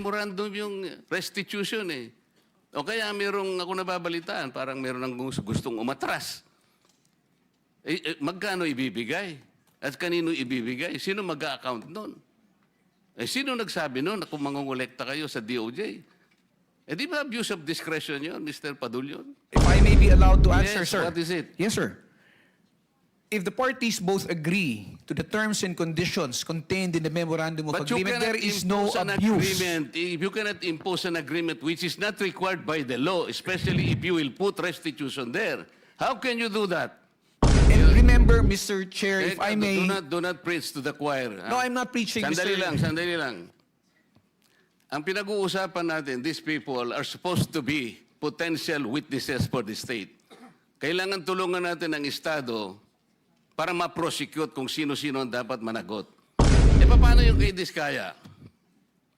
memorandum yung restitution eh. O kaya merong ako nababalitaan, parang meron ng gustong umatras. Magkano ibibigay? At kanino ibibigay? Sino mag-a-account nun? Sino nagsabi nun na kung mangungulekta kayo sa DOJ? Di ba abuse of discretion yun, Mr. Padulyon? If I may be allowed to answer, Yes, sir. what is it? Yes, sir. If the parties both agree to the terms and conditions contained in the memorandum of But you agreement, cannot there is no impose an abuse. agreement. If you cannot impose an agreement which is not required by the law, especially if you will put restitution there. How can you do that? And remember, Mr. Chair, if I may... Do not preach to the choir. No, I'm not preaching, Sandali Mr. lang, sandali lang. Ang pinag-uusapan natin, these people are supposed to be potential witnesses for the state. Kailangan tulungan natin ang Estado para ma-prosecute kung sino-sino ang dapat managot. Paano yung kay Diskaya?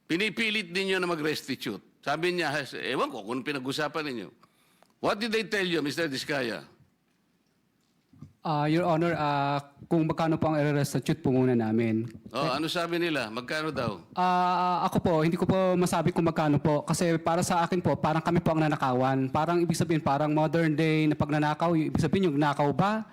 Pinipilit ninyo na mag-restitute. Sabi niya, ewan ko kung pinag-usapan ninyo. What did they tell you, Mr. Diskaya? Your Honor, kung magkano po ang i-restitute po muna namin. Ano sabi nila? Magkano daw? Ako po, hindi ko po masabi kung magkano po. Kasi para sa akin po, parang kami po ang nanakawan. Parang ibig sabihin, parang modern day na pagnanakaw. Ibig sabihin yung nakaw ba?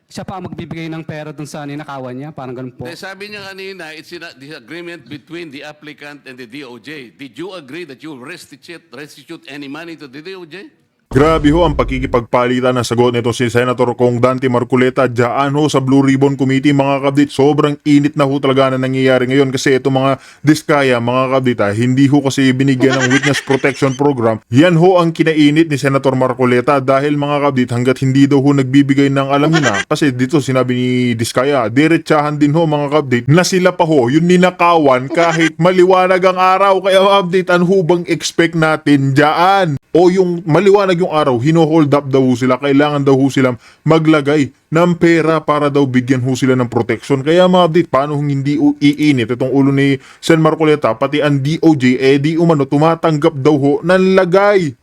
Siya pa ang magbibigay ng pera dun sa ninakawan niya? Parang ganun po. Sabi niya kanina, it's a disagreement between the applicant and the DOJ. Did you agree that you will restitute any money to the DOJ? Grabe ho ang pagkikipagpalitan na sagot nito si Senator Kong Dante Marcoleta dyan ho sa Blue Ribbon Committee, mga kabdit. Sobrang init na ho talaga na nangyayari ngayon kasi ito mga Diskaya, mga kabdit, hindi ho kasi binigyan ng Witness Protection Program. Yan ho ang kinainit ni Senator Marcoleta dahil mga kabdit hanggat hindi daw ho nagbibigay ng alam niyo na. Kasi dito sinabi ni Diskaya, diretsahan din ho mga kabdit na sila pa ho yung ninakawan kahit maliwanag ang araw. Kaya mga kabdit, ano ho bang expect natin dyan? O yung maliwanag yung araw, hino-hold up daw sila, kailangan daw silang maglagay ng pera para daw bigyan ho sila ng protection. Kaya mga update, paano hindi iinit itong ulo ni Sen Marcoleta, pati ang DOJ, di umano, tumatanggap daw ho ng lagay.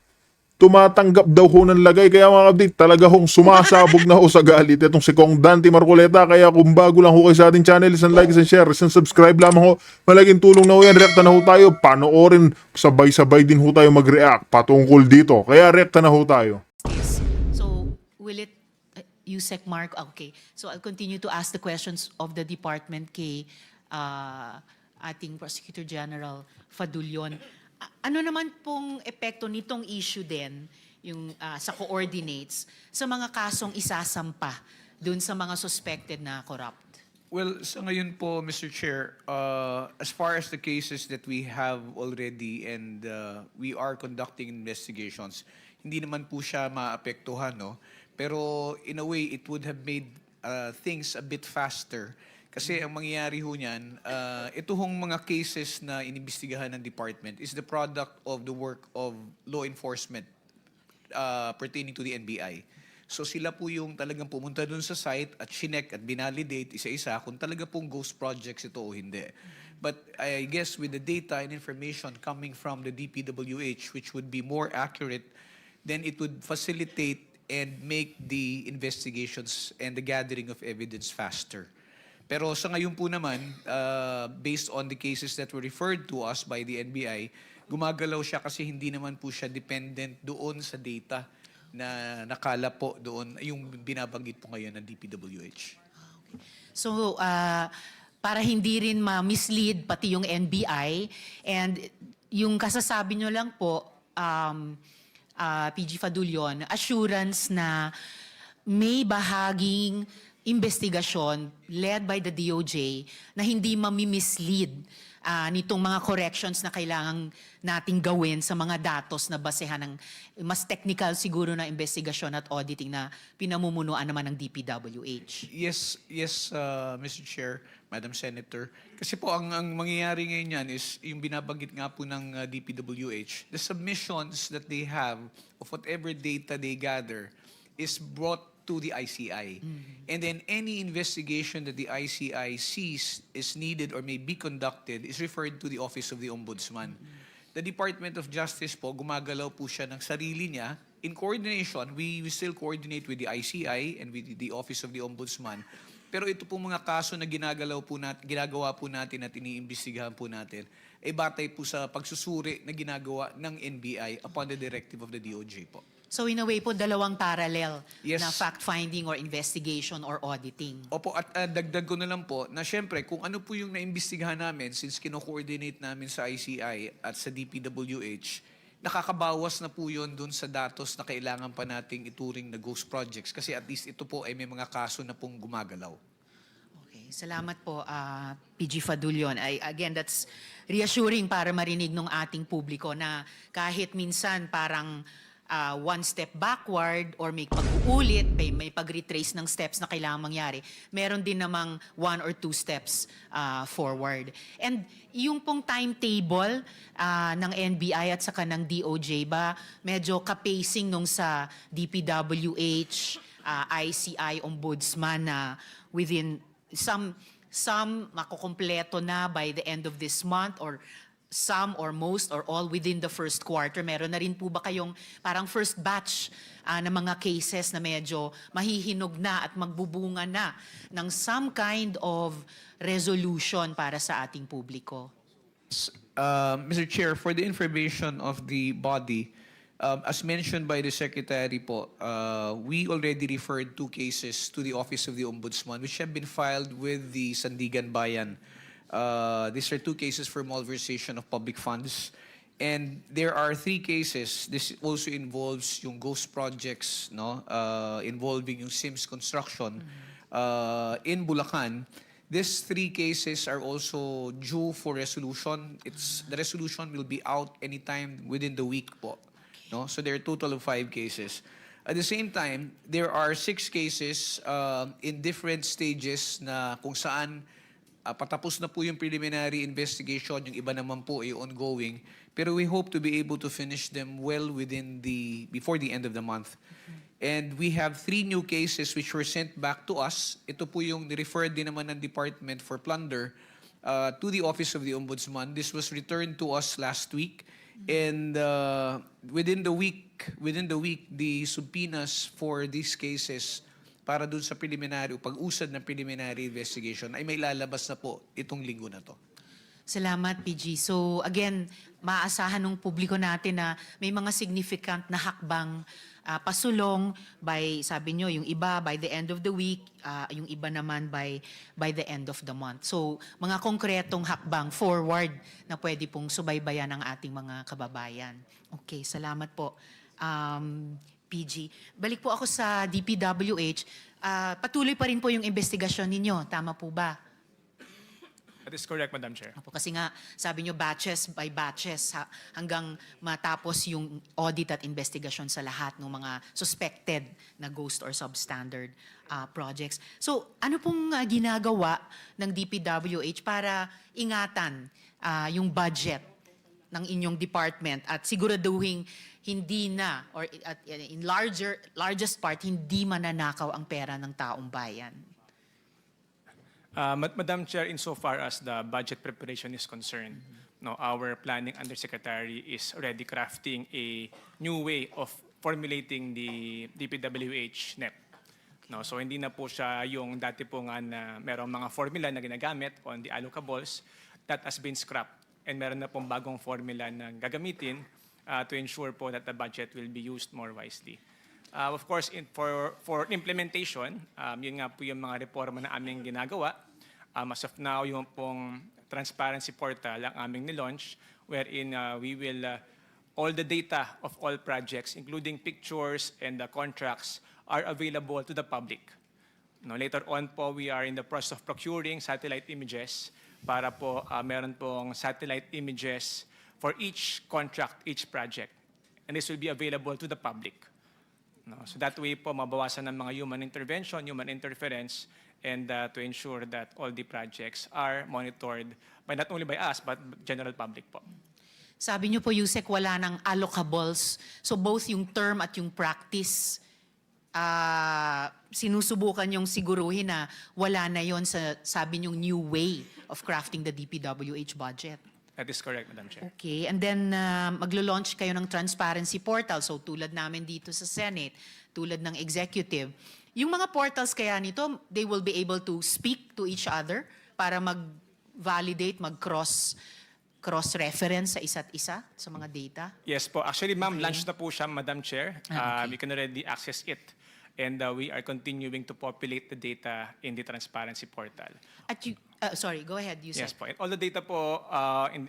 Tumatanggap daw ho ng lagay. Kaya mga update, talaga hong sumasabog na ho sa galit itong si Kong Dante Marcoleta. Kaya kung bago lang ho kayo sa ating channel, isang like, isang share, isang subscribe lamang ho. Malaking tulong na ho yan. Reacta na ho tayo. Panoorin, sabay-sabay din ho tayo mag-react patungkol dito. Kaya reacta na ho tayo. So, will it, Yusek Mark, okay. So, I'll continue to ask the questions of the department kay ating Prosecutor General Fadulyon. Ano naman pong epekto nitong issue din, yung sa coordinates, sa mga kasong isasampa dun sa mga suspected na corrupt? Well, sa ngayon po, Mr. Chair, as far as the cases that we have already and we are conducting investigations, hindi naman po siya maapektuhan, no? Pero in a way, it would have made things a bit faster. Kasi ang mangyayari ho niyan, ito hong mga cases na inimbestigahan ng department is the product of the work of law enforcement pertaining to the NBI. So sila po yung talagang pumunta dun sa site at chinek at binalidate isa-isa kung talaga pong ghost projects ito o hindi. But I guess with the data and information coming from the DPWH, which would be more accurate, then it would facilitate and make the investigations and the gathering of evidence faster. Pero sa ngayon po naman, based on the cases that were referred to us by the NBI, gumagalaw siya kasi hindi naman po siya dependent doon sa data na nakala po doon, yung binabanggit po ngayon ng DPWH. So, para hindi rin ma-mislead pati yung NBI, and yung kasasabi nyo lang po, PG Fadulyon, assurance na may bahaging investigasyon led by the DOJ na hindi mamimislead nitong mga corrections na kailangan nating gawin sa mga datos na basehan ng mas technical siguro na investigasyon at auditing na pinamumunuan naman ng DPWH. Yes, Mr. Chair, Madam Senator. Kasi po ang mangyayari ngayon yan is yung binabanggit nga po ng DPWH, the submissions that they have of whatever data they gather is brought to the ICI. And then any investigation that the ICI sees is needed or may be conducted is referred to the Office of the Ombudsman. The Department of Justice po, gumagalaw po siya ng sarili niya. In coordination, we still coordinate with the ICI and with the Office of the Ombudsman. Pero ito po mga kaso na ginagawa po natin at iniimbestigahan po natin ay batay po sa pagsusuri na ginagawa ng NBI upon the directive of the DOJ po. So in a way po, dalawang parallel Yes. na fact-finding or investigation or auditing. Opo, at dagdag ko na lang po na syempre kung ano po yung naimbestigahan namin since kino-coordinate namin sa ICI at sa DPWH, nakakabawas na po yun dun sa datos na kailangan pa nating ituring na ghost projects kasi at least ito po ay may mga kaso na pong gumagalaw. Okay, salamat po, PG Fadulion. Again, that's reassuring para marinig ng ating publiko na kahit minsan parang one step backward or may pag-uulit, may pag-retrace ng steps na kailangan mangyari, meron din namang 1 or 2 steps forward. And yung pong timetable ng NBI at saka ng DOJ ba, medyo kapacing nung sa DPWH, ICI, Ombudsman na within some makukumpleto na by the end of this month or some or most or all within the first quarter? Meron na rin po ba kayong parang first batch na mga cases na medyo mahihinog na at magbubunga na ng some kind of resolution para sa ating publiko? Mr. Chair, for the information of the body, as mentioned by the Secretary po, we already referred 2 cases to the Office of the Ombudsman which have been filed with the Sandigan Bayan. These are 2 cases for malversation of public funds. And there are 3 cases. This also involves yung ghost projects, no, involving yung Sims Construction in Bulacan. These 3 cases are also due for resolution. The resolution will be out anytime within the week po. No? So there are a total of 5 cases. At the same time, there are 6 cases in different stages na kung saan patapos na po yung preliminary investigation, yung iba naman po ay ongoing. Pero we hope to be able to finish them well before the end of the month. And we have 3 new cases which were sent back to us. Ito po yung referred din naman ng Department for Plunder to the Office of the Ombudsman. This was returned to us last week. And within the week, the subpoenas for these cases para dun sa preliminary, pag-usad ng preliminary investigation ay may lalabas na po itong linggo na to. Salamat, PG. So again, maaasahan ng publiko natin na may mga significant na hakbang pasulong by, sabi nyo, yung iba by the end of the week, yung iba naman by the end of the month. So mga konkretong hakbang forward na pwede pong subaybayan ng ating mga kababayan. Okay, salamat po. PG. Balik po ako sa DPWH. Patuloy pa rin po yung investigasyon ninyo. Tama po ba? That is correct, Madam Chair. Opo, kasi nga, sabi nyo, batches by batches hanggang matapos yung audit at investigasyon sa lahat ng mga suspected na ghost or substandard projects. So, ano pong ginagawa ng DPWH para ingatan yung budget ng inyong department at siguraduhin hindi na or in largest part hindi mananakaw ang pera ng taong bayan? Madam Chair, insofar as the budget preparation is concerned, no, our planning undersecretary is already crafting a new way of formulating the DPWH NEP. No, so hindi na po siya yung dati po nga na merong mga formula na ginagamit on the allocables that has been scrapped. And meron na pong bagong formula na gagamitin to ensure po that the budget will be used more wisely. Of course, for implementation, yun nga po yung mga reforma na aming ginagawa. As of now, yung pong transparency portal ang aming nilaunch wherein we will, all the data of all projects, including pictures and the contracts, are available to the public. No, later on po, we are in the process of procuring satellite images para po meron pong satellite images for each contract, each project. And this will be available to the public. No? So that way po, mabawasan ng mga human intervention, human interference, and to ensure that all the projects are monitored by not only by us, but general public po. Sabi niyo po, Yusek, wala ng allocables. So both yung term at yung practice, sinusubukan yung siguruhin na wala na yon sa, sabi niyong, new way of crafting the DPWH budget. That is correct, Madam Chair. Okay, and then maglo-launch kayo ng transparency portal. So tulad namin dito sa Senate, tulad ng executive, Yung mga portals kaya nito, they will be able to speak to each other para mag-validate, cross-reference sa isa't isa sa mga data? Yes po. Actually, ma'am, launch na po siya, Madam Chair. Okay. We can already access it. And we are continuing to populate the data in the transparency portal. At you, sorry, go ahead, you Yes said. po. And all the data po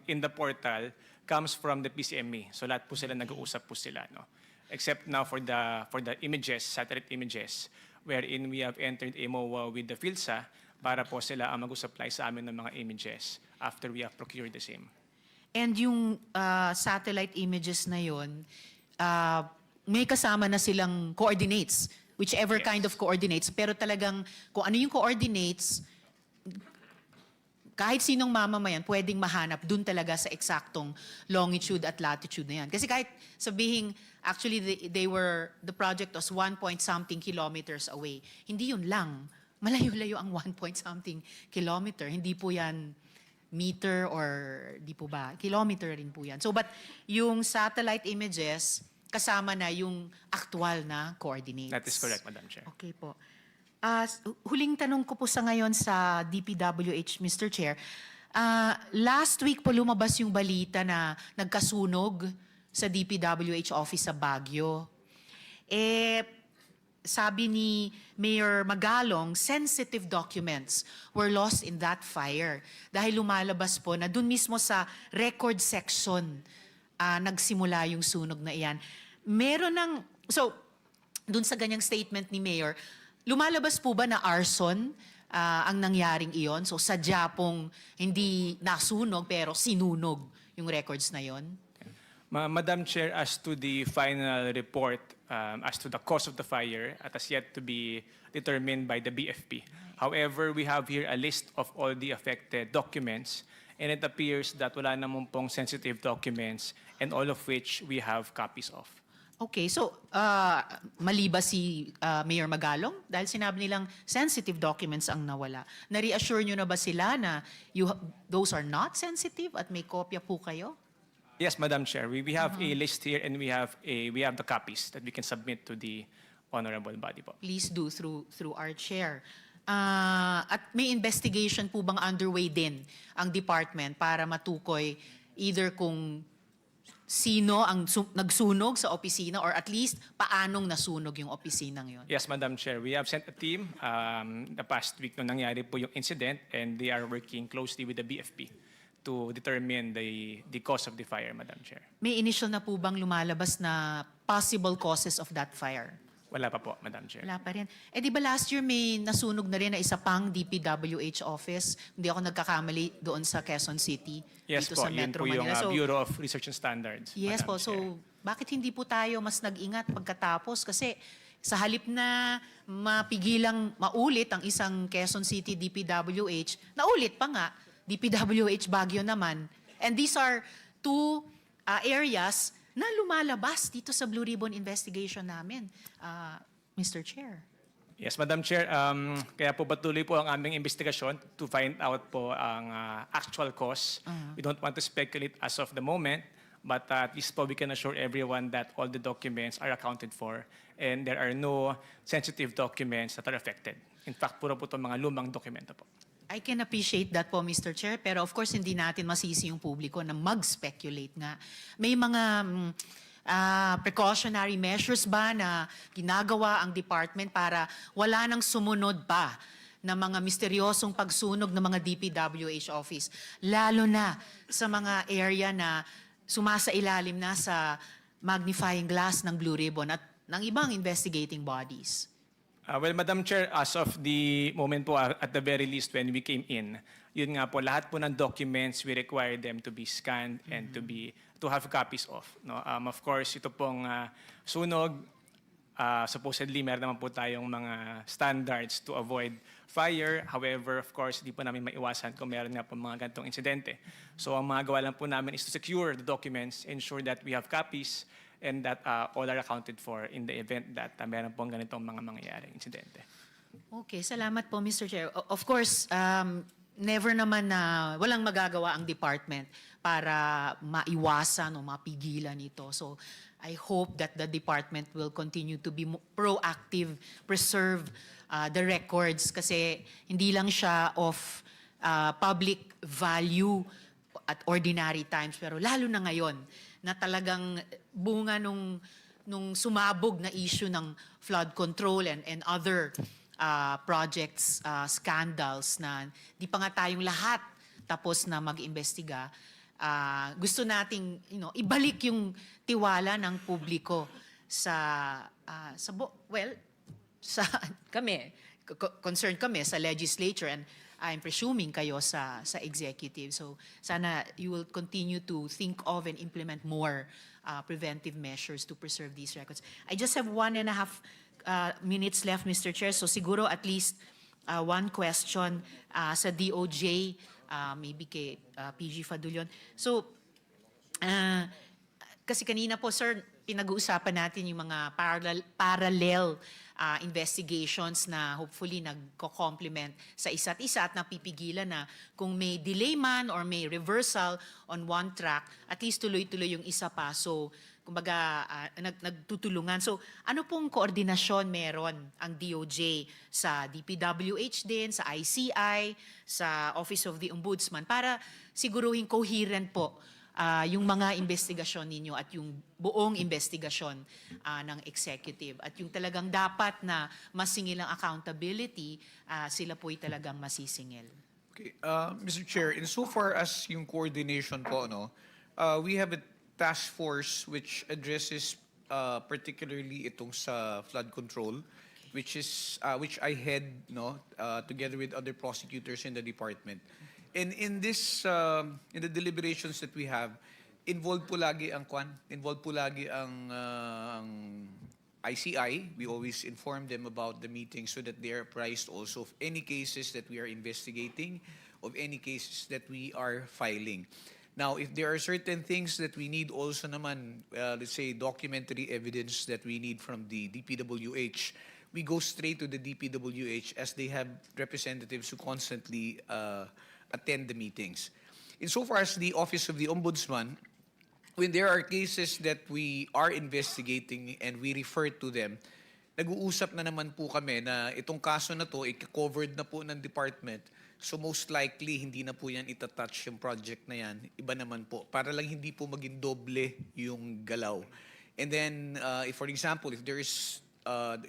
in the portal comes from the PCME. So lahat po sila nag-uusap po sila, no? Except now for the images, satellite images, wherein we have entered a MOA with the PhilSA para po sila ang mag-supply sa amin ng mga images after we have procured the same. And yung satellite images na yon, may kasama na silang coordinates, whichever Yes. kind of coordinates. Pero talagang kung ano yung coordinates, kahit sinong mamamayan, pwedeng mahanap dun talaga sa eksaktong longitude at latitude na yan. Kasi kahit sabihin, actually, the project was 1-point-something kilometers away. Hindi yun lang. Malayo-layo ang 1-point-something kilometer. Hindi po yan meter or di po ba? Kilometer rin po yan. So, but yung satellite images, kasama na yung actual na coordinates. That is correct, Madam Chair. Okay po. Huling tanong ko po sa ngayon sa DPWH, Mr. Chair. Last week po lumabas yung balita na nagkasunog sa DPWH office sa Baguio. Sabi ni Mayor Magalong, sensitive documents were lost in that fire. Dahil lumalabas po na dun mismo sa record section nagsimula yung sunog na iyan. Dun sa ganyang statement ni Mayor, lumalabas po ba na arson ang nangyaring iyon? So sadya pong hindi nasunog pero sinunog yung records na iyon? Madam Chair, as to the final report, as to the cause of the fire, it has yet to be determined by the BFP. However, we have here a list of all the affected documents, and it appears that wala naman pong sensitive documents, and all of which we have copies of. Okay, so mali ba si Mayor Magalong? Dahil sinabi nilang sensitive documents ang nawala. Na-reassure nyo na ba sila na those are not sensitive at may kopya po kayo? Yes, Madam Chair, we have a list here, and we have the copies that we can submit to the honorable body po. Please do through our chair. At may investigation po bang underway din ang department para matukoy either kung sino ang nagsunog sa opisina or at least paanong nasunog yung opisinang yon? Yes, Madam Chair, we have sent a team the past week nung nangyari po yung incident, and they are working closely with the BFP to determine the cause of the fire, Madam Chair. May initial na po bang lumalabas na possible causes of that fire? Wala pa po, Madam Chair. Wala pa rin. Di ba last year may nasunog na rin na isa pang DPWH office? Hindi ako nagkakamali doon sa Quezon City, Yes dito po, sa yun Metro po yung Manila. So, Bureau of Research and Standards. yes Madam po. Chair. So, bakit hindi po tayo mas nag-ingat pagkatapos? Kasi sa halip na mapigilang maulit ang isang Quezon City DPWH, naulit pa nga, DPWH Baguio naman. And these are two areas na lumalabas dito sa Blue Ribbon investigation namin, Mr. Chair. Yes, Madam Chair, kaya po patuloy po ang aming investigasyon to find out po ang actual cause. We don't want to speculate as of the moment, but at least po we can assure everyone that all the documents are accounted for and there are no sensitive documents that are affected. In fact, puro po itong mga lumang dokumento po. I can appreciate that po, Mr. Chair, pero of course hindi natin masisi yung publiko na mag-speculate nga. May mga precautionary measures ba na ginagawa ang department para wala nang sumunod pa na mga misteryosong pagsunog ng mga DPWH office, lalo na sa mga area na sumasailalim na sa magnifying glass ng Blue Ribbon at ng ibang investigating bodies? Well, Madam Chair, as of the moment po, at the very least when we came in, yun nga po, lahat po ng documents, we require them to be scanned and to have copies of. No? Of course, ito pong sunog, supposedly meron naman po tayong mga standards to avoid fire. However, of course, di po namin maiwasan kung meron nga po mga ganitong insidente. So ang mga gawa lang po namin is to secure the documents, ensure that we have copies, and that all are accounted for in the event that meron pong ganitong mga mangyayaring insidente. Okay, salamat po, Mr. Chair. Of course, never naman na walang magagawa ang department para maiwasan o mapigilan ito. So I hope that the department will continue to be proactive, preserve the records kasi hindi lang siya of public value at ordinary times, pero lalo na ngayon na talagang bunga nung sumabog na issue ng flood control and other projects, scandals na di pa nga tayong lahat tapos na mag-imbestiga. Gusto nating ibalik yung tiwala ng publiko sa kami, concerned kami sa legislature, and I'm presuming kayo sa executive. So sana you will continue to think of and implement more preventive measures to preserve these records. I just have 1.5 minutes left, Mr. Chair. So siguro at least one question sa DOJ, maybe kay PG Fadulion. So kasi kanina po, sir, pinag-uusapan natin yung mga parallel investigations na hopefully nagko-complement sa isa't isa at napipigilan na kung may delay man or may reversal on one track, at least tuloy-tuloy yung isa pa. So, kumbaga, nagtutulungan. So, ano pong koordinasyon meron ang DOJ sa DPWH din, sa ICI, sa Office of the Ombudsman para siguruhin coherent po yung mga investigasyon ninyo at yung buong investigasyon ng executive at yung talagang dapat na masingil ang accountability, sila po'y talagang masisingil. Okay, Mr. Chair, insofar as yung coordination po, we have a task force which addresses particularly itong sa flood control, which I head together with other prosecutors in the department. And in this, in the deliberations that we have, involved po lagi ang ICI. We always inform them about the meeting so that they are apprised also of any cases that we are investigating, of any cases that we are filing. Now, if there are certain things that we need also naman, let's say documentary evidence that we need from the DPWH, we go straight to the DPWH as they have representatives who constantly attend the meetings. Insofar as the Office of the Ombudsman, when there are cases that we are investigating and we refer to them, nag-uusap na naman po kami na itong kaso na to, i-covered na po ng department. So most likely, hindi na po yan itatouch yung project na yan. Iba naman po. Para lang hindi po maging doble yung galaw. And then, if for example, if there is,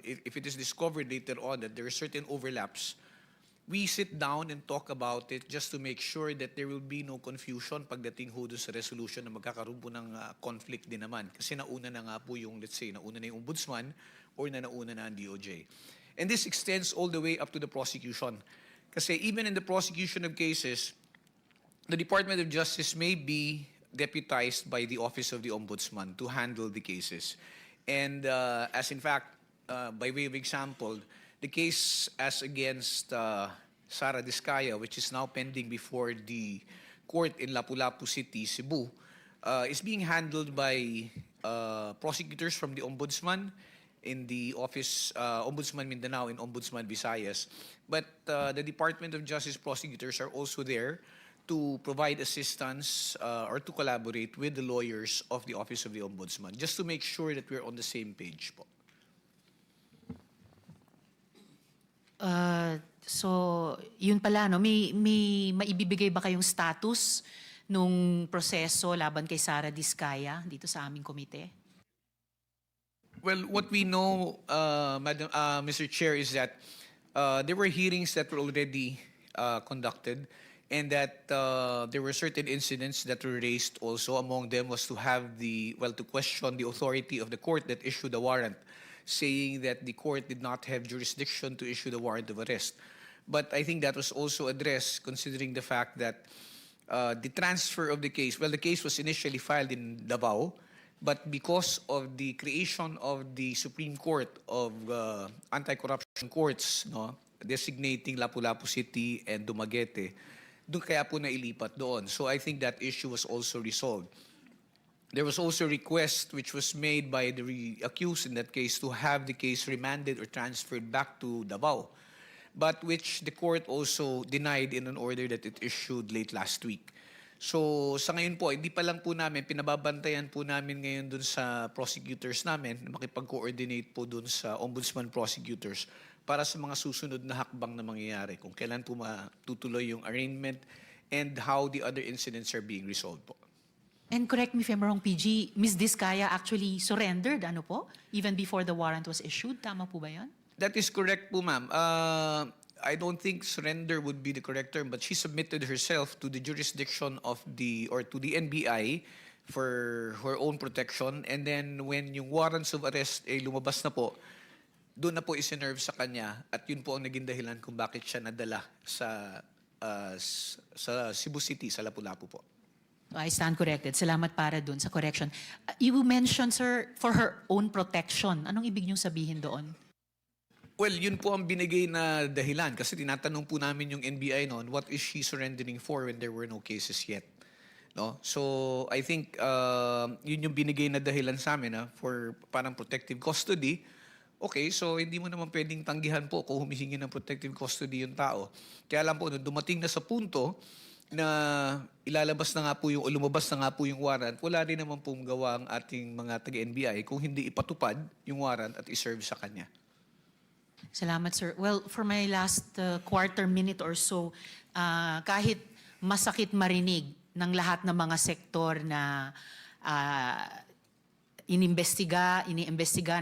if it is discovered later on that there are certain overlaps, we sit down and talk about it just to make sure that there will be no confusion pagdating ho doon sa resolution na magkakaroon po ng conflict din naman. Kasi nauna na nga po yung, let's say, nauna na yung ombudsman or nauna na ang DOJ. And this extends all the way up to the prosecution. Kasi even in the prosecution of cases, the Department of Justice may be deputized by the Office of the Ombudsman to handle the cases. And as in fact, by way of example, the case as against Sara Diskaya, which is now pending before the court in Lapu-Lapu City, Cebu, is being handled by prosecutors from the Ombudsman in the Office, Ombudsman Mindanao and Ombudsman Visayas. But the Department of Justice prosecutors are also there to provide assistance or to collaborate with the lawyers of the Office of the Ombudsman, just to make sure that we're on the same page po. So, yun pala, no? May maibibigay ba kayong status nung proseso laban kay Sara Diskaya dito sa aming komite? Well, what we know, Mr. Chair, is that there were hearings that were already conducted and that there were certain incidents that were raised also. Among them was to have to question the authority of the court that issued the warrant, saying that the court did not have jurisdiction to issue the warrant of arrest. But I think that was also addressed considering the fact that the transfer of the case, the case was initially filed in Davao, but because of the creation of the Supreme Court of Anti-Corruption Courts, designating Lapu-Lapu City and Dumaguete, doon kaya po nailipat doon. So I think that issue was also resolved. There was also a request which was made by the accused in that case to have the case remanded or transferred back to Davao. but which the court also denied in an order that it issued late last week. So sa ngayon po, hindi pa lang po namin, pinababantayan po namin ngayon dun sa prosecutors namin na makipag-coordinate po dun sa ombudsman prosecutors para sa mga susunod na hakbang na mangyayari, kung kailan po matutuloy yung arraignment and how the other incidents are being resolved po. And correct me if I'm wrong, PG, Ms. Diskaya actually surrendered, ano po? Even before the warrant was issued. Tama po ba yan? That is correct po, ma'am. I don't think surrender would be the correct term, but she submitted herself to the jurisdiction of to the NBI for her own protection. And then when yung warrants of arrest lumabas na po, doon na po isinerve sa kanya at yun po ang naging dahilan kung bakit siya nadala sa Cebu City, sa Lapu-Lapu po. I stand corrected. Salamat para dun sa correction. You mentioned, sir, for her own protection. Anong ibig niyong sabihin doon? Well, yun po ang binigay na dahilan kasi tinatanong po namin yung NBI noon, what is she surrendering for when there were no cases yet? No? So, I think yun yung binigay na dahilan sa amin for parang protective custody. Okay, so hindi mo naman pwedeng tanggihan po kung humihingi ng protective custody yung tao. Kaya lang po, nung dumating na sa punto na ilalabas na nga po yung, o lumabas na nga po yung warrant, wala rin naman pong gawa ang ating mga taga-NBI kung hindi ipatupad yung warrant at iserve sa kanya. Salamat, sir. Well, for my last quarter minute or so, kahit masakit marinig ng lahat ng mga sektor na iniimbestiga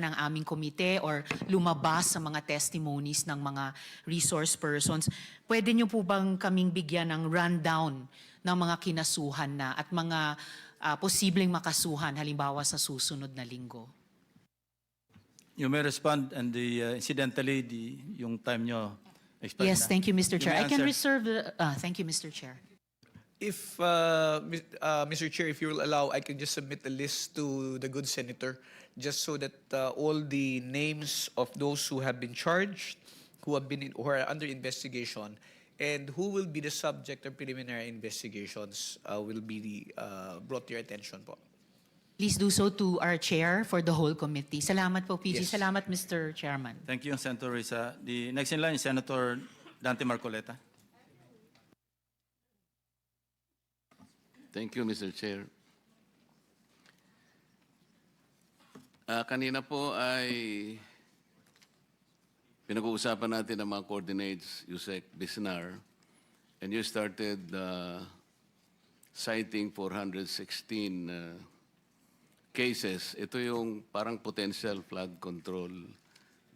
ng aming komite or lumabas sa mga testimonies ng mga resource persons, pwede niyo po bang kaming bigyan ng rundown ng mga kinasuhan na at mga posibleng makasuhan halimbawa sa susunod na linggo? You may respond and incidentally, yung time nyo expired Yes, na. thank you, Mr. You Chair. I may can answer. reserve thank you, Mr. Chair. If, Mr. Chair, if you will allow, I can just submit a list to the good senator just so that all the names of those who have been charged, who are under investigation, and who will be the subject of preliminary investigations will be brought to your attention po. Please do so to our chair for the whole committee. Salamat po, PG. Yes. Salamat, Mr. Chairman. Thank you, Senator Risa. The next in line is Senator Dante Marcoleta. Thank you, Mr. Chair. Kanina po ay pinag-uusapan natin ang mga coordinates, Yusek Bisnar, and you started citing 416 cases. Ito yung parang potential flood control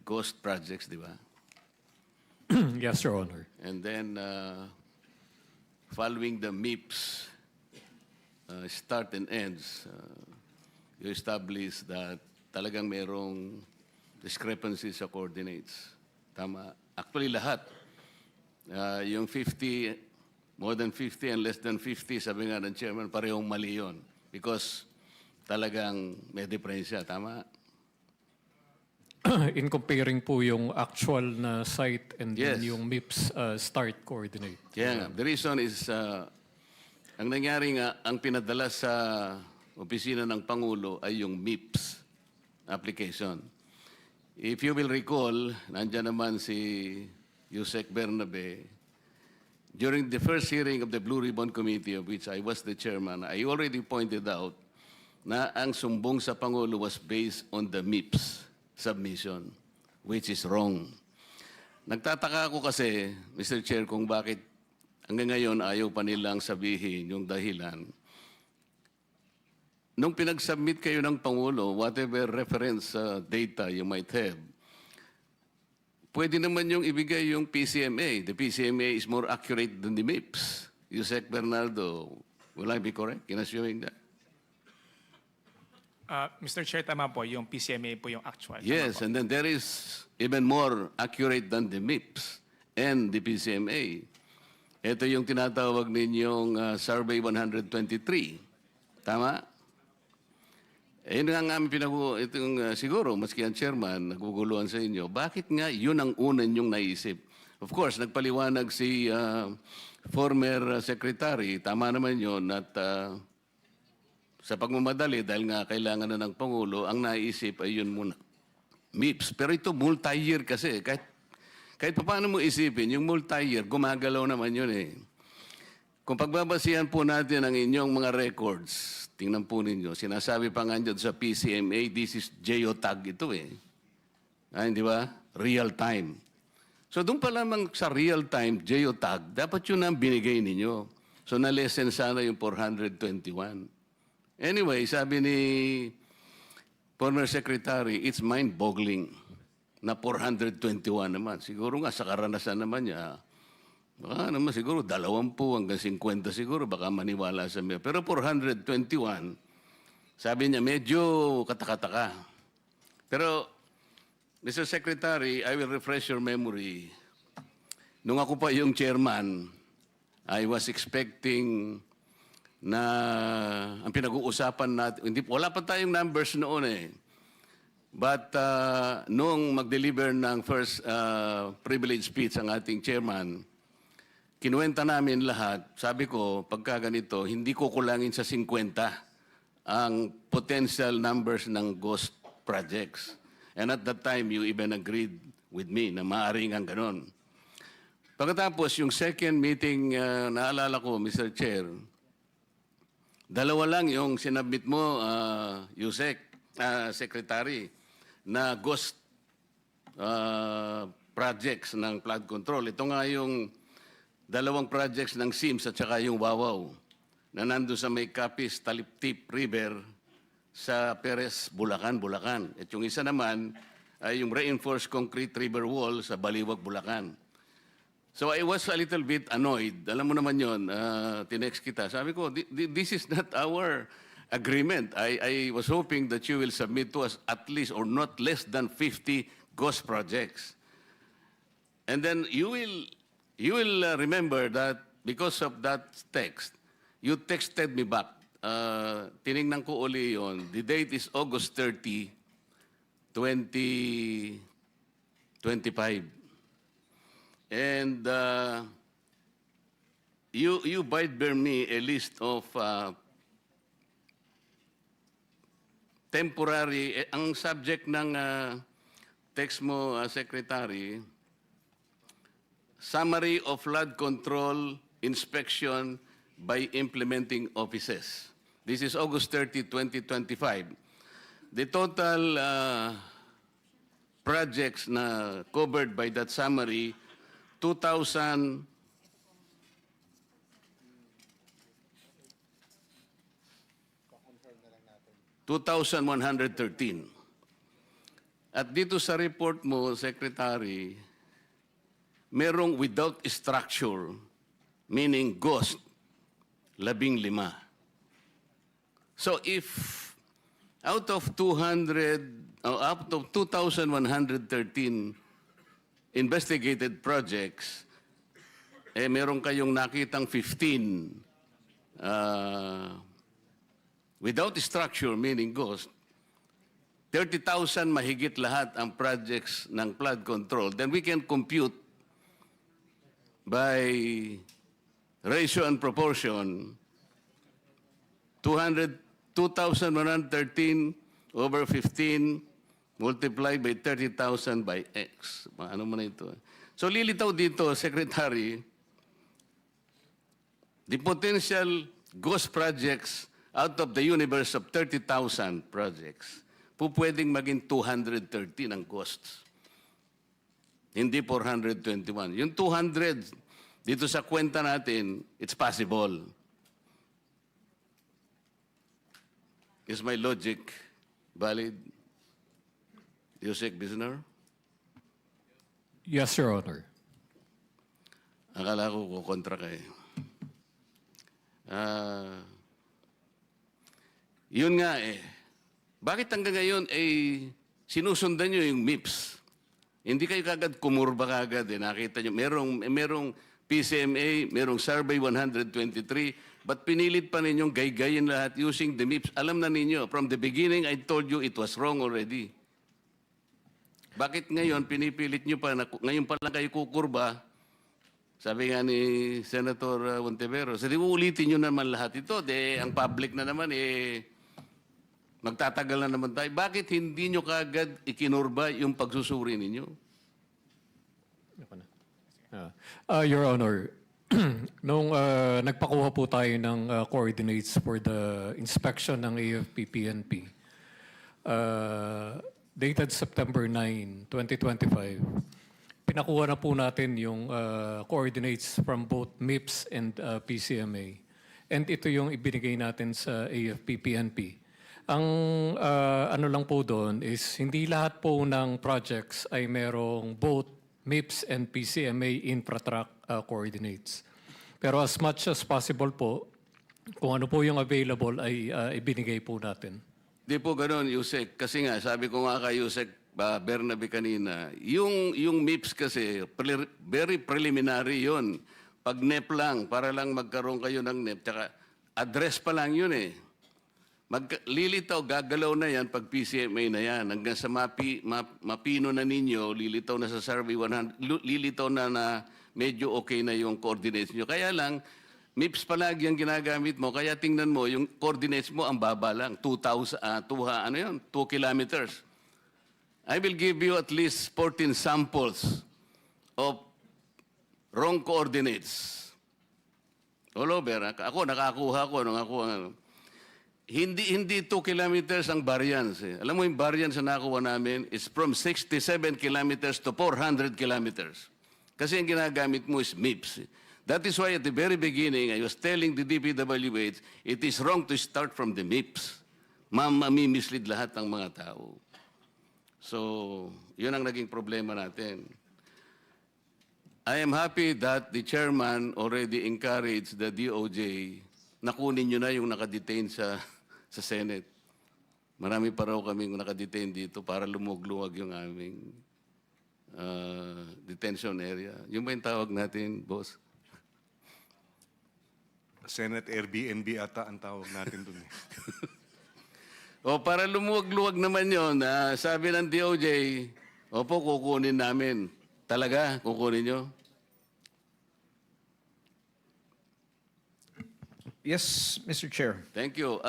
ghost projects, di ba? Yes, Your Honor. And then, following the MIPS start and ends, you establish that talagang merong discrepancies sa coordinates. Tama. Actually, lahat. Yung 50, more than 50 and less than 50, sabi nga ng chairman, parehong mali yun. Because talagang may diferensya. Tama? In comparing po yung actual na site and Yes. then yung MIPS start coordinate. Kaya nga, the reason is, ang nangyari nga, ang pinadala sa opisina ng Pangulo ay yung MIPS application. If you will recall, nandyan naman si Yusek Bernabe. During the first hearing of the Blue Ribbon Committee, of which I was the chairman, I already pointed out na ang sumbong sa Pangulo was based on the MIPS submission, which is wrong. Nagtataka ako kasi, Mr. Chair, kung bakit hanggang ngayon ayaw pa nilang sabihin yung dahilan. Nung pinag-submit kayo ng Pangulo, whatever reference data you might have, pwede naman yung ibigay yung PCMA. The PCMA is more accurate than the MIPS. Yusek Bernardo, will I be correct in assuming that? Mr. Chair, tama po, yung PCMA po yung actual. Tama Yes, po. and then there is even more accurate than the MIPS and the PCMA. Ito yung tinatawag ninyong Survey 123. Tama? Eh, yun nga namin siguro, maski ang chairman, naguguluhan sa inyo, bakit nga yun ang una ninyong naisip? Of course, nagpaliwanag si former secretary, tama naman yun, at sa pagmamadali, dahil nga kailangan na ng Pangulo, ang naisip ay yun muna. MIPS. Pero ito multi-year kasi. kahit paano mo isipin, yung multi-year, gumagalaw naman yun eh. Kung pagbabasihan po natin ang inyong mga records, tingnan po ninyo, sinasabi pa nga dyan sa PCMA, this is geotag ito eh. Hindi ba? Real time. So doon pa lamang sa real time, geotag, dapat yun ang binigay ninyo. So na-lessen sana yung 421. Anyway, sabi ni former secretary, it's mind-boggling na 421 naman. Siguro nga sa karanasan naman niya, baka naman siguro 20 hanggang 50 siguro, baka maniwala sa mga. Pero 421, sabi niya medyo katakataka. Pero, Mr. Secretary, I will refresh your memory. Nung ako pa yung chairman, I was expecting na ang pinag-uusapan natin, wala pa tayong numbers noon eh. But nung mag-deliver ng first privilege speech ang ating chairman, kinuwenta namin lahat, sabi ko, pagka ganito, hindi ko kulangin sa 50 ang potential numbers ng ghost projects. And at that time, you even agreed with me na maaaring ang ganon. Pagkatapos, yung second meeting, naalala ko, Mr. Chair, dalawa lang yung sinabit mo, Yusek, Secretary, na ghost projects ng flood control. Ito nga yung dalawang projects ng SIMS at saka yung Wawaw na nandun sa may Capiz, Taliptip River sa Perez, Bulacan. At yung isa naman ay yung reinforced concrete river wall sa Baliwag, Bulacan. So I was a little bit annoyed. Alam mo naman yun, tinext kita. Sabi ko, this is not our agreement. I was hoping that you will submit to us at least or not less than 50 ghost projects. And then you will remember that because of that text, you texted me back. Tiningnan ko uli yun. The date is August 30, 2025. And you bear me a list of temporary, ang subject ng text mo, Secretary, Summary of Flood Control Inspection by Implementing Offices. This is August 30, 2025. The total projects na covered by that summary, 2,113. At dito sa report mo, Secretary, merong without structure, meaning ghost, 15. So if out of 2,113 investigated projects, meron kayong nakitang 15 without structure, meaning ghost, 30,000 mahigit lahat ang projects ng flood control, then we can compute by ratio and proportion, 2,113 over 15 multiplied by 30,000 by X. Ano mo na ito? So lilitaw dito, Secretary, the potential ghost projects out of the universe of 30,000 projects, pwedeng maging 213 ang ghosts. Hindi 421. Yung 200, dito sa kwenta natin, it's possible. Is my logic valid? Yusek Bisnar? Yes, Your Honor. Akala ko kukontra ka eh. Yun nga eh. Bakit hanggang ngayon ay sinusundan nyo yung MIPS? Hindi kayo kagad kumurba kagad eh. Nakita nyo, merong PCMA, merong Survey 123, but pinilit pa ninyong gaygayin lahat using the MIPS. Alam na ninyo, from the beginning, I told you it was wrong already. Bakit ngayon, pinipilit nyo pa, ngayon pa lang kayo kukurba? Sabi nga ni Senator Montevero, so di uulitin nyo naman lahat ito. Ang public na naman, magtatagal na naman tayo. Bakit hindi nyo kagad ikinurba yung pagsusuri ninyo? Ako na. Your Honor, nung nagpakuha po tayo ng coordinates for the inspection ng AFP-PNP, dated September 9, 2025, pinakuha na po natin yung coordinates from both MIPS and PCMA. And ito yung ibinigay natin sa AFP-PNP. Ang ano lang po doon is hindi lahat po ng projects ay merong both MIPS and PCMA infratrack coordinates. Pero as much as possible po, kung ano po yung available ay ibinigay po natin. Di po ganun, Yusek. Kasi nga, sabi ko nga kay Yusek Bernabe kanina, yung MIPS kasi, very preliminary yon. Pag NEP lang, para lang magkaroon kayo ng NEP, tsaka address pa lang yun eh. Lilitaw, gagalaw na yan pag PCMA na yan. Hanggang sa mapino na ninyo, lilitaw na sa survey 100, lilitaw na medyo okay na yung coordinates nyo. Kaya lang, MIPS palagi ang ginagamit mo, kaya tingnan mo, yung coordinates mo ang baba lang, 2 kilometers. I will give you at least 14 samples of wrong coordinates. All over. Ako, nakakuha ko. Hindi 2 kilometers ang variance. Eh. Alam mo yung variance na nakuha namin is from 67 kilometers to 400 kilometers. Kasi ang ginagamit mo is MIPS. That is why at the very beginning, I was telling the DPWH, it is wrong to start from the MIPS. Mamimislead lahat ng mga tao. So, yun ang naging problema natin. I am happy that the chairman already encouraged the DOJ na kunin nyo na yung nakadetain sa Senate. Marami pa raw kaming nakadetain dito para lumugluwag yung aming detention area. Yung ba yung tawag natin, boss? Senate Airbnb ata ang tawag natin dun eh. O para lumuwag-luwag naman yun, sabi ng DOJ, opo, kukunin namin. Talaga, kukunin nyo? Yes, Mr. Chair. Thank you.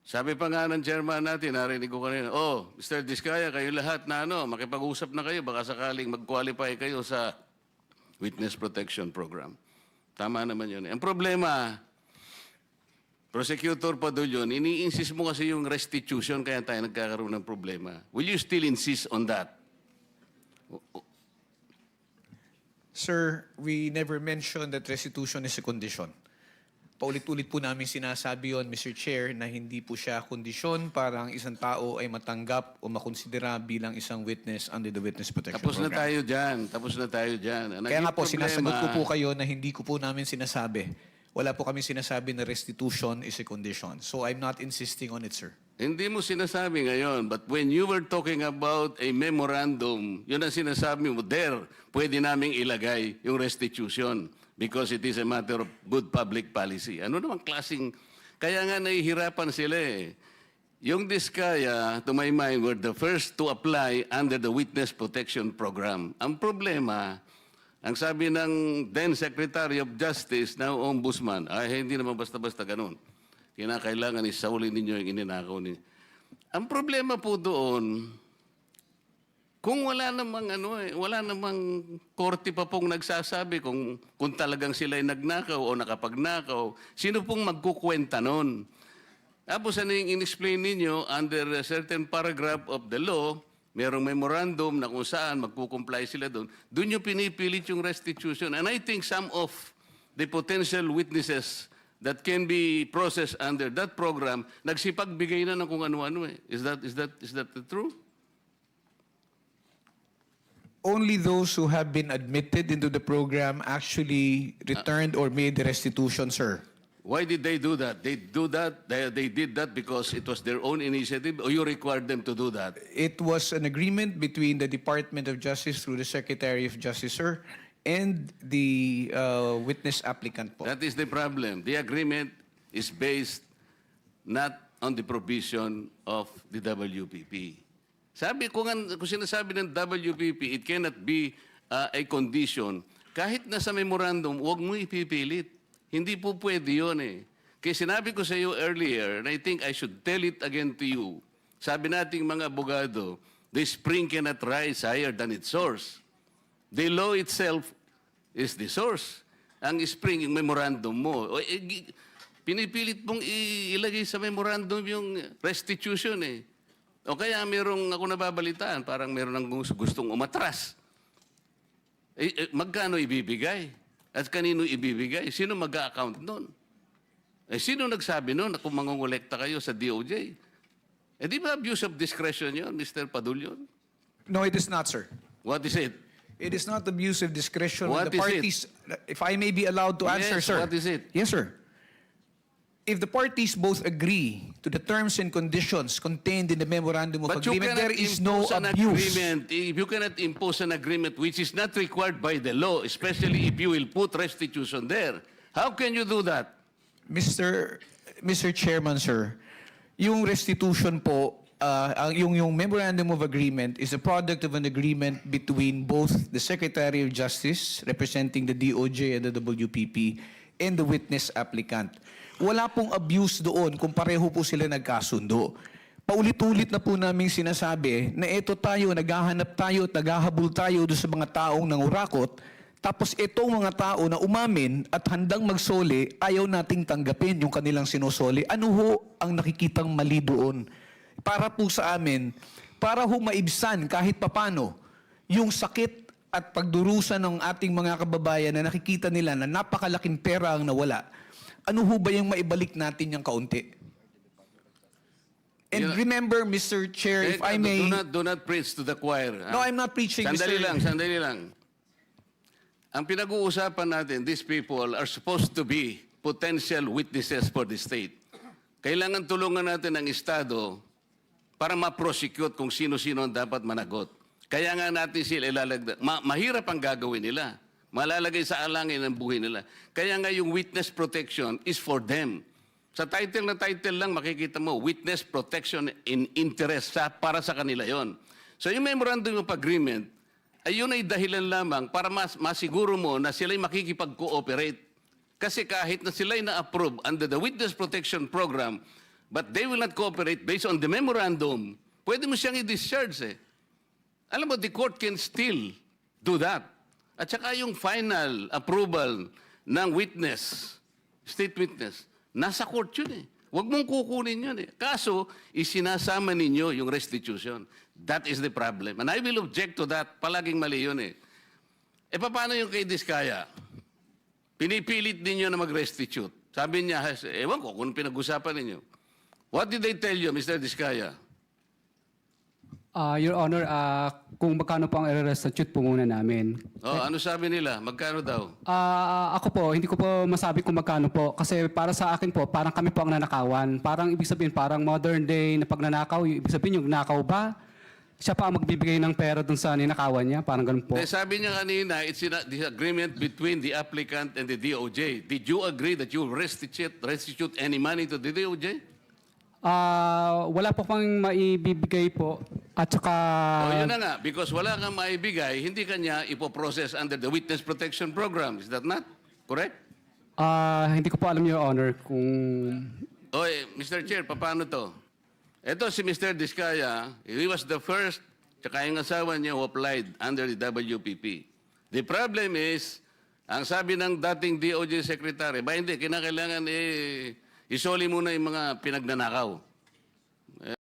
Sabi pa nga ng chairman natin, narinig ko kanina, Mr. Diskaya, kayo lahat na makipag-usap na kayo, baka sakaling mag-qualify kayo sa Witness Protection Program. Tama naman yun. Ang problema, Prosecutor Padulyon, ini-insist mo kasi yung restitution kaya tayo nagkakaroon ng problema. Will you still insist on that? Sir, we never mentioned that restitution is a condition. Paulit-ulit po namin sinasabi yon, Mr. Chair, na hindi po siya kondisyon para ang isang tao ay matanggap o makonsidera bilang isang witness under the Witness Protection Tapos na Program. tayo dyan. Ang Kaya naging nga po, problema- sinasagot ko po kayo na hindi ko po namin sinasabi. Wala po kami sinasabi na restitution is a condition. So I'm not insisting on it, sir. Hindi mo sinasabi ngayon, but when you were talking about a memorandum, yun ang sinasabi mo, pwede naming ilagay yung restitution because it is a matter of good public policy. Ano namang klaseng, kaya nga nahihirapan sila eh. Yung Diskaya, to my mind, were the first to apply under the Witness Protection Program. Ang problema, ang sabi ng then Secretary of Justice, now Ombudsman, hindi naman basta-basta ganun. Kinakailangan isaulin ninyo yung ininakaw ninyo. Ang problema po doon, kung wala namang korte pa pong nagsasabi kung talagang sila ay nagnakaw o nakapagnakaw, sino pong magkukwenta nun? Tapos ano yung in-explain ninyo, under a certain paragraph of the law, merong memorandum na kung saan magkukomply sila doon, doon yung pinipilit yung restitution. And I think some of the potential witnesses that can be processed under that program, nagsipagbigay na ng kung ano-ano eh. Is that true? Only those who have been admitted into the program actually returned or made the restitution, sir. Why did they do that? They did that because it was their own initiative, or you required them to do that? It was an agreement between the Department of Justice through the Secretary of Justice, sir, and the witness applicant po. That is the problem. The agreement is based not on the provision of the WPP. Sabi ko nga, kung sinasabi ng WPP, it cannot be a condition. Kahit nasa memorandum, huwag mo ipipilit. Hindi po pwede yun eh. Kaya sinabi ko sa iyo earlier, and I think I should tell it again to you, sabi nating mga abogado, the spring cannot rise higher than its source. The law itself is the source. Ang spring, yung memorandum mo. Pinipilit mong ilagay sa memorandum yung restitution eh. O kaya merong ako nababalitaan, parang meron ng gustong umatras. Magkano ibibigay? At kanino ibibigay? Sino mag-a-account nun? Sino nagsabi nun na kung mangongolekta kayo sa DOJ? Di ba abuse of discretion yun, Mr. Padulyon? No, it is not, sir. What is it? It is not abuse of discretion when What the is it? parties, if I may be allowed to answer, Yes, sir. what is it? Yes, sir. If the parties both agree to the terms and conditions contained in the memorandum of But you agreement, cannot there is no impose an abuse. agreement. If you cannot impose an agreement which is not required by the law, especially if you will put restitution there, how can you do that? Mr. Chairman, sir, yung restitution po, yung memorandum of agreement is a product of an agreement between both the Secretary of Justice, representing the DOJ and the WPP, and the witness applicant. Wala pong abuse doon kung pareho po sila nagkasundo. Paulit-ulit na po namin sinasabi na ito tayo, naghahanap tayo at naghahabol tayo doon sa mga taong nangurakot, tapos itong mga tao na umamin at handang magsoli, ayaw nating tanggapin yung kanilang sinusoli. Ano ho ang nakikitang mali doon? Para po sa amin, para ho maibsan kahit papano yung sakit at pagdurusa ng ating mga kababayan na nakikita nila na napakalaking pera ang nawala. Ano ho ba yung maibalik natin yung kaunti? And Yeah. remember, Mr. Chair, if I may... Do not preach to the choir. No, I'm not preaching, Sandali Mr. sandali lang. Ang pinag-uusapan natin, these people are supposed to be potential witnesses for the state. Kailangan tulungan natin ang Estado para ma-prosecute kung sino-sino ang dapat managot. Kaya nga natin sila ilalagda. Mahirap ang gagawin nila. Malalagay sa alangin ang buhay nila. Kaya nga yung witness protection is for them. Sa title na title lang, makikita mo, witness protection in interest para sa kanila yon. So yung memorandum of agreement, ay yun ay dahilan lamang para masiguro mo na sila'y makikipag-cooperate. Kasi kahit na sila'y na-approve under the Witness Protection Program, but they will not cooperate based on the memorandum, pwede mo siyang i-discharge eh. Alam mo, the court can still do that. At saka yung final approval ng witness, state witness, nasa court yun eh. Huwag mong kukunin yun eh. Kaso, isinasama ninyo yung restitution. That is the problem. And I will object to that. Palaging mali yun eh. E paano yung kay Diskaya? Pinipilit ninyo na mag-restitute. Sabi niya, ewan ko kung pinag-usapan ninyo. What did they tell you, Mr. Diskaya? Your Honor, kung magkano po ang i-restitute po muna namin. Oh, ano sabi nila? Magkano daw? Ako po, hindi ko po masabi kung magkano po. Kasi para sa akin po, parang kami po ang nanakawan. Parang ibig sabihin, parang modern day na pagnanakaw. Ibig sabihin, yung nakaw ba? Siya pa ang magbibigay ng pera dun sa ninakawan niya? Parang ganun po. Sabi niya kanina, it's a disagreement between the applicant and the DOJ. Did you agree that you will restitute any money to the DOJ? Wala po pang maibibigay po. At saka... Yun na nga, because wala kang maibigay, hindi kanya ipoprocess under the Witness Protection Program. Is that not correct? hindi ko po alam, Your Honor, kung... Mr. Chair, paano to? Ito si Mr. Diskaya, he was the first, tsaka yung asawa niya who applied under the WPP. The problem is, ang sabi ng dating DOJ Secretary, hindi, kinakailangan isoli muna yung mga pinagnanakaw.